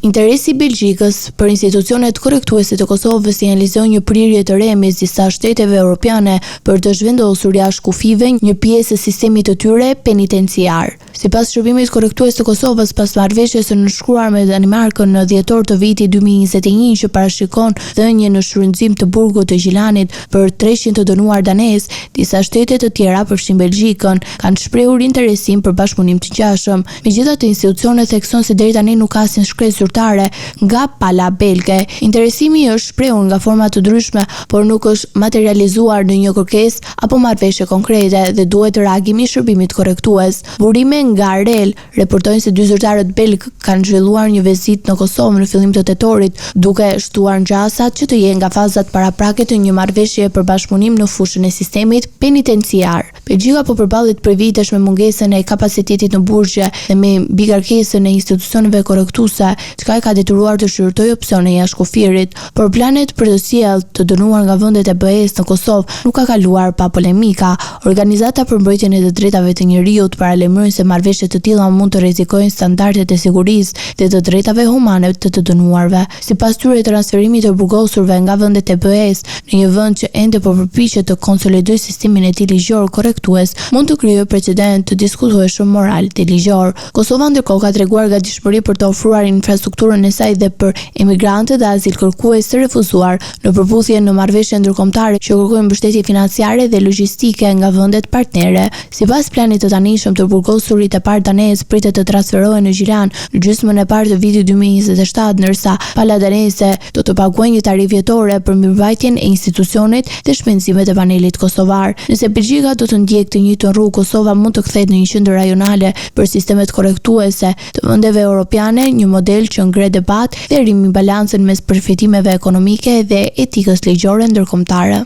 Interesi i Belgjikës për institucionet korrektuese të Kosovës sinjalizon një prirje të re mes disa shteteve europiane për të zhvendosur jashtë kufive një pjesë e sistemit të tyre penitenciar. Sipas shërbimit korrektues të Kosovës, pas marrëveshjes së nënshkruar me Danimarkën në dhjetor të vitit 2021 që parashikon dhënien në shfrytëzim të burgut të Gjilanit për 300 të dënuar danes, disa shtete të tjera përfshin Belgjikën kanë shprehur interesim për bashkëpunim të ngjashëm. Megjithatë, institucionet thekson se deri tani nuk ka asnjë shkresë zyrtare nga pala belge. Interesimi është shprehur nga forma të ndryshme, por nuk është materializuar në një kërkesë apo marrëveshje konkrete dhe duhet reagimi i shërbimit korrektues. Burime nga REL reportojnë se dy zyrtarët belg kanë zhvilluar një vizitë në Kosovë në fillim të tetorit, duke shtuar ngjasat që të jenë nga fazat paraprake të një marrëveshje për bashkëpunim në fushën e sistemit penitenciar. Belgjika po përballet prej vitesh me mungesën e kapacitetit në burgje dhe me mbikarkesën e institucioneve korrektuese, çka e ka detyruar të shqyrtojë opsione jashtë kufirit, por planet për të sjellë të dënuar nga vendet e BE-s në Kosovë nuk ka kaluar pa polemika. Organizata për mbrojtjen e të drejtave të njerëzit paralajmëroi se marrëveshje të tilla mund të rrezikojnë standardet e sigurisë dhe të drejtave humane të dënuarve. Sipas tyre, transferimi të burgosurve nga vendet e BE-s në një vend që ende po përpiqet të konsolidojë sistemin e tij ligjor korrektues mund të krijojë precedent të diskutueshëm moral dhe ligjor. Kosova ndërkohë ka treguar gatishmëri për të ofruar infrastrukturën e saj dhe për emigrantët dhe azil kërkues të refuzuar në përputhje në marrëveshje ndërkombëtare që kërkojnë mbështetje financiare dhe logjistike nga vendet partnere. Sipas planit të tanishëm të burgosurit e parë danes pritet të transferohen në Gjilan në gjysmën e parë të vitit 2027, ndërsa pala danese do të paguajë një tarifë vjetore për mirëmbajtjen e institucionit dhe shpenzimet e panelit kosovar. Nëse Belgjika do të ndjekë të njëjtën rrugë, Kosova mund të kthehet në një qendër rajonale për sistemet korrektuese të vendeve europiane, një model që ngre debat dhe rrimi balancën mes përfitimeve ekonomike dhe etikës ligjore ndërkombëtare.